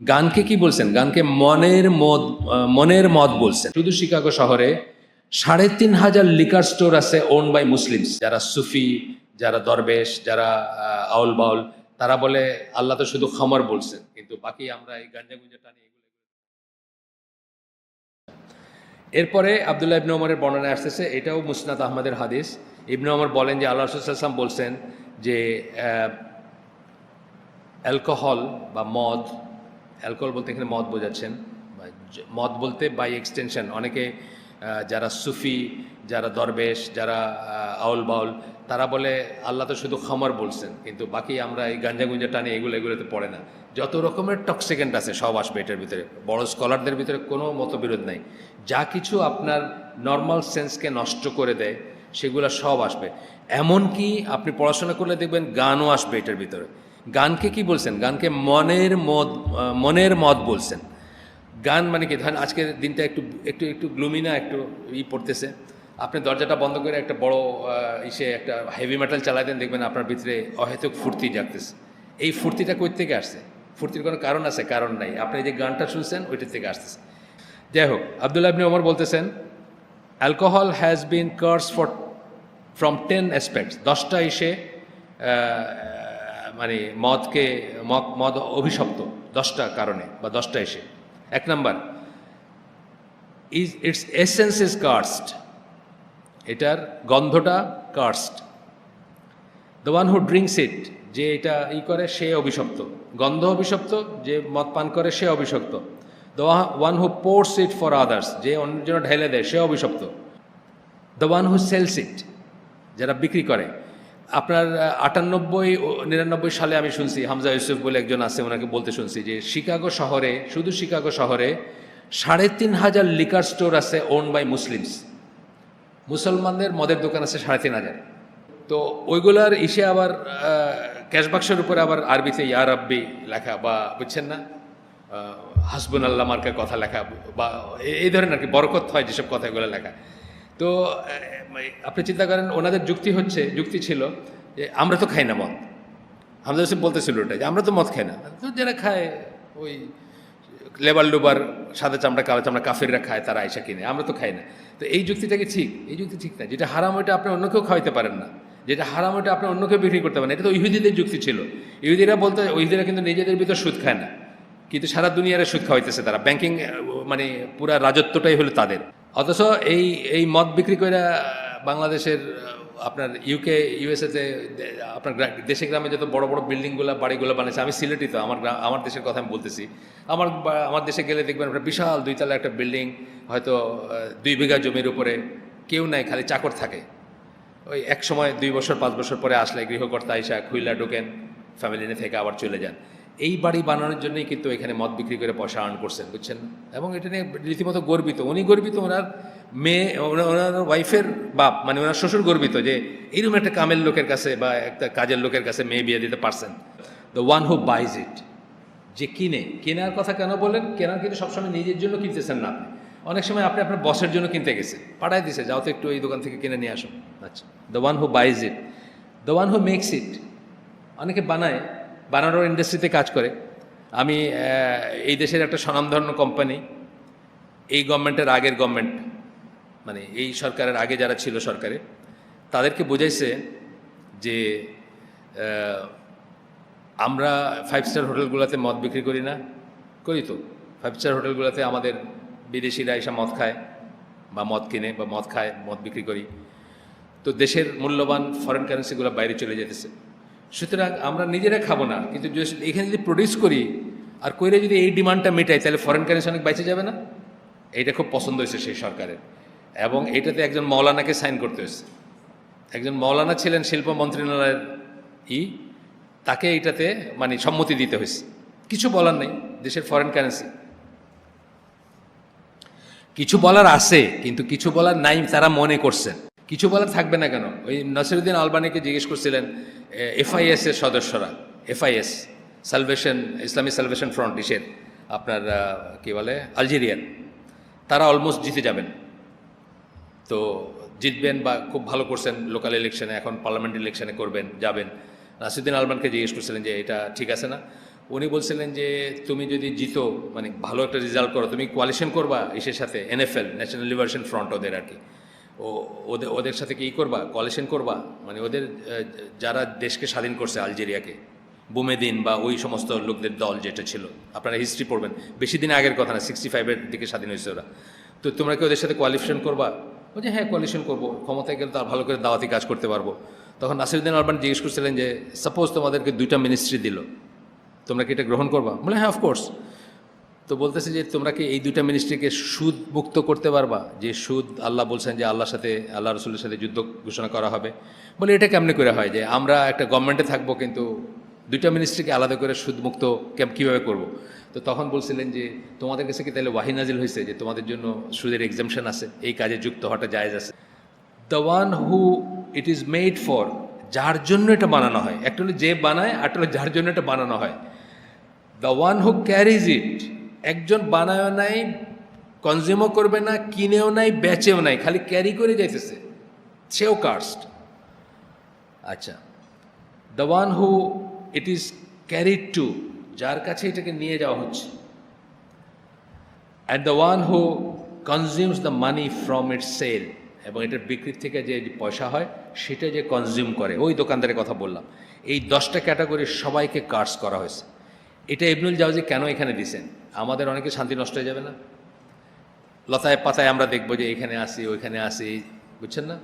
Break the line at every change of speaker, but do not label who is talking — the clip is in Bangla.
গানকে কি বলছেন? গানকে মনের মদ বলছেন। শুধু শিকাগো শহরে ৩,৫০০ লিকার স্টোর আছে ওন বাই মুসলিমস। যারা সুফি, যারা দরবেশ, যারা আউল বাউল, তারা বলে আল্লাহ তো শুধু খামর বলছেন, কিন্তু বাকি আমরা এই গাঞ্জা গুঞ্জা টানি এগুলো। এরপরে আব্দুল্লাহ ইবনে ওমরের বর্ণনায় আসতেছে, এটাও মুসনাদ আহমদের হাদিস। ইবনে ওমর বলেন যে আল্লাহ রাসূল সাল্লাল্লাহু আলাইহি ওয়াসাল্লাম বলছেন যে অ্যালকোহল বা মদ, অ্যালকোহল বলতে এখানে মদ বোঝাচ্ছেন, মদ বলতে বাই এক্সটেনশন অনেকে যারা সুফি, যারা দরবেশ, যারা আউল বাউল, তারা বলে আল্লাহ তো শুধু খামর বলছেন, কিন্তু বাকি আমরা এই গাঞ্জা গুঞ্জা টানি এগুলোতে পড়ে না। যত রকমের টক্সিকেন্ট আছে সব আসবে এটার ভিতরে। বড় স্কলারদের ভিতরে কোনো মতবিরোধ নাই। যা কিছু আপনার নর্মাল সেন্সকে নষ্ট করে দেয় সেগুলো সব আসবে। এমনকি আপনি পড়াশোনা করলে দেখবেন গানও আসবে এটার ভিতরে। গানকে কি বলছেন? গানকে মনের মদ বলছেন। গান মানে কি, ধরেন আজকের দিনটা একটু একটু একটু গ্লুমি না, একটু পড়তেছে, আপনি দরজাটা বন্ধ করে একটা বড় একটা হেভি মেটাল চালাই দেন, দেখবেন আপনার ভিতরে অহেতুক ফুর্তি জাগতেছে। এই ফুর্তিটা কই থেকে আসছে? ফুর্তির কোনো কারণ আছে? কারণ নাই। আপনি যে গানটা শুনছেন ওইটার থেকে আসতেছে। যাই হোক, আব্দুল্লাহ ইবনে ওমর বলতেছেন alcohol has been curse from 10 aspects. 10টা মানে মদ অভিশপ্ত 10টা কারণে বা 10টা এসে। 1 number, it's essence is cursed. এটার গন্ধটা cursed. The one who drinks it, যে এটা করে সে অভিশপ্ত। গন্ধ অভিশপ্ত, যে মদ পান করে সে অভিশপ্ত। The one who pours it for others, যে অন্যের জন্য ঢেলে দেয় সে অভিশপ্ত। The one who sells it, যারা বিক্রি করে। আপনার 98-99 সালে আমি শুনছি, হামজা ইউসুফ বলে একজন আছে, ওনাকে বলতে শুনছি যে শিকাগো শহরে, শুধু শিকাগো শহরে ৩,৫০০ লিকার স্টোর আছে ওন বাই মুসলিমস। মুসলমানদের মদের দোকান আছে ৩,৫০০। তো ওইগুলার আবার ক্যাশবাক্সের উপরে আবার আরবিতে ইয়া রাব্বি লেখা, বা বুঝছেন না, হাসবুন আল্লাহ মার্কার কথা লেখা, বা এই ধরনের আর কি বরকত হয় যেসব কথাগুলো লেখা। তো আপনি চিন্তা করেন, ওনাদের যুক্তি ছিল যে আমরা তো খাই না মদ। হামজা ইউসুফ বলতেছিল ওটা, যে আমরা তো মদ খাই না, তো যারা খায় ওই লেবার লুবার, সাদা চামড়া কালো চামড়া কাফিররা খায়, তারা আয়সা কিনে, আমরা তো খাই না। তো এই যুক্তিটা কি ঠিক? এই যুক্তি ঠিক না। যেটা হারাম ওইটা আপনি অন্য কেউ খাওয়াইতে পারেন না, যেটা হারাম ওইটা আপনি অন্য কেউ বিক্রি করতে পারেন। এটা তো ইহুদিদের যুক্তি ছিল। ইহুদিরা কিন্তু নিজেদের ভিতর সুদ খায় না, কিন্তু সারা দুনিয়ারে সুদ খাওয়াইতেছে তারা। ব্যাংকিং মানে পুরা রাজত্বটাই হলো তাদের। অথচ এই মদ বিক্রি করে বাংলাদেশের, আপনার ইউএসএতে, আপনার দেশে গ্রামে যত বড় বড় বিল্ডিংগুলো বাড়িগুলো বানিয়েছে। আমি সিলেটি, তো আমার দেশের কথা আমি বলতেছি। আমার দেশে গেলে দেখবেন একটা বিশাল 2 তলা একটা বিল্ডিং, হয়তো 2 বিঘা জমির উপরে, কেউ নাই, খালি চাকর থাকে। ওই এক সময় 2 বছর 5 বছর পরে আসলে গৃহকর্তা আইসা খুইলা ঢোকেন, ফ্যামিলি নিয়ে থেকে আবার চলে যান। এই বাড়ি বানানোর জন্যই কিন্তু এখানে মদ বিক্রি করে পয়সা আর্ন করছেন, বুঝছেন? এবং এটা নিয়ে রীতিমতো গর্বিত। উনি গর্বিত, ওনার মেয়ে, ওনার ওয়াইফের বাপ মানে ওনার শ্বশুর গর্বিত যে এইরকম একটা কামের লোকের কাছে বা একটা কাজের লোকের কাছে মেয়ে বিয়ে দিতে পারছেন। দ্য ওয়ান হু বাইজ ইট, যে কেনার কথা কেন বলেন? কেনার কিন্তু সবসময় নিজের জন্য কিনতেছেন না আপনি। অনেক সময় আপনি আপনার বসের জন্য কিনতে গেছে, পাঠাই দিছে, যাও তো একটু এই দোকান থেকে কিনে নিয়ে আসো। আচ্ছা, the one who buys it, the one who makes it. অনেকে বানানোর ইন্ডাস্ট্রিতে কাজ করে। আমি এই দেশের একটা স্বনামধন্য কোম্পানি, এই গভর্নমেন্টের আগের গভর্নমেন্ট, মানে এই সরকারের আগে যারা ছিল সরকারে, তাদেরকে বোঝাইছে যে আমরা 5 স্টার হোটেলগুলোতে মদ বিক্রি করি না। করি তো। 5 স্টার হোটেলগুলোতে আমাদের বিদেশিরা এসে মদ খায় বা মদ কিনে বা মদ খায়, মদ বিক্রি করি। তো দেশের মূল্যবান ফরেন কারেন্সিগুলো বাইরে চলে যেতেছে। সুতরাং আমরা নিজেরা খাবো না, কিন্তু এখানে যদি প্রডিউস করি আর কইরে যদি এই ডিমান্ডটা মেটাই, তাহলে ফরেন কারেন্সি অনেক বেঁচে যাবে না? এইটা খুব পছন্দ হয়েছে সেই সরকারের, এবং এটাতে একজন মৌলানাকে সাইন করতে হয়েছে। একজন মৌলানা ছিলেন শিল্প মন্ত্রণালয়ের তাকে এইটাতে মানে সম্মতি দিতে হয়েছে। কিছু বলার নেই, দেশের ফরেন কারেন্সি। কিছু বলার আছে, কিন্তু কিছু বলার নাই, তারা মনে করছেন। কিছু বলার থাকবে না কেন? ওই নাসিরুদ্দিন আলবানিকে জিজ্ঞেস করছিলেন FIS এর সদস্যরা, FIS ইসলামিক সালভেশন ফ্রন্ট, আপনার কি বলে, আলজেরিয়ার, তারা অলমোস্ট জিতে যাবেন। তো জিতবেন বা খুব ভালো করছেন লোকাল ইলেকশনে, এখন পার্লামেন্ট ইলেকশনে যাবেন। নাসিরুদ্দিন আলবানকে জিজ্ঞেস করছিলেন যে এটা ঠিক আছে না? উনি বলছিলেন যে তুমি যদি জিতো মানে ভালো একটা রেজাল্ট করো, তুমি কোয়ালিশন করবা এসের সাথে, এনএফএল ন্যাশনাল লিবারেশন ফ্রন্ট ওদের আর কি, ওদের ওদের সাথে কি করবা, কোয়ালিশন করবা, মানে ওদের যারা দেশকে স্বাধীন করছে আলজেরিয়াকে, বুমেদিন বা ওই সমস্ত লোকদের দল যেটা ছিল, আপনারা হিস্ট্রি পড়বেন, বেশি দিন আগের কথা না, 65-এর দিকে স্বাধীন হয়েছে ওরা। তো তোমরা কি ওদের সাথে কোয়ালিশন করবা? বলছে হ্যাঁ কোয়ালিশন করবো, ক্ষমতায় গেলে তো আর ভালো করে দাওয়াতি কাজ করতে পারবো। তখন নাসিরুদ্দিন আলবানি জিজ্ঞেস করছিলেন যে সাপোজ তোমাদেরকে 2টা মিনিস্ট্রি দিল, তোমরা কি এটা গ্রহণ করবা? বলে হ্যাঁ অফকোর্স। তো বলতেছে যে তোমরা কি এই 2টা মিনিস্ট্রিকে সুদ মুক্ত করতে পারবা, যে সুদ আল্লাহ বলছেন যে আল্লাহর সাথে, আল্লাহ রসুলের সাথে যুদ্ধ ঘোষণা করা হবে। বলে এটা কেমনে করে হয় যে আমরা একটা গভর্নমেন্টে থাকবো কিন্তু 2টা মিনিস্ট্রিকে আলাদা করে সুদ মুক্ত কীভাবে করব? তো তখন বলছিলেন যে তোমাদের কাছে কি তাহলে ওয়াহি নাজিল হয়েছে যে তোমাদের জন্য সুদের এক্সামশন আছে, এই কাজে যুক্ত হওয়াটা জায়েজ আছে? The one who it is made for, যার জন্য এটা বানানো হয়, একটা হলো যে বানায়, আর হলো যার জন্য এটা বানানো হয়। দ্য ওয়ান হু ক্যারিজ ইট, একজন বানায়ও নাই, কনজিউমও করবে না, কিনেও নাই, বেচেও নাই, খালি ক্যারি করে যাইতেছে, সেও কার্সড। আচ্ছা, the one who it is carried to, যার কাছে এটাকে নিয়ে যাওয়া হচ্ছে, and the one who consumes the money from its sale, এবং এটার বিক্রির থেকে যে পয়সা হয় সেটা যে কনজিউম করে, ওই দোকানদারের কথা বললাম, এই 10টা ক্যাটাগরির সবাইকে কার্স করা হয়েছে। এটা ইবনুল জাওজি কেন এখানে দিছেন? আমাদের অনেকে শান্তি নষ্ট হয়ে যাবে না? লতায় পাতায় আমরা দেখবো যে এখানে আসি ওইখানে আসি, বুঝছেন না?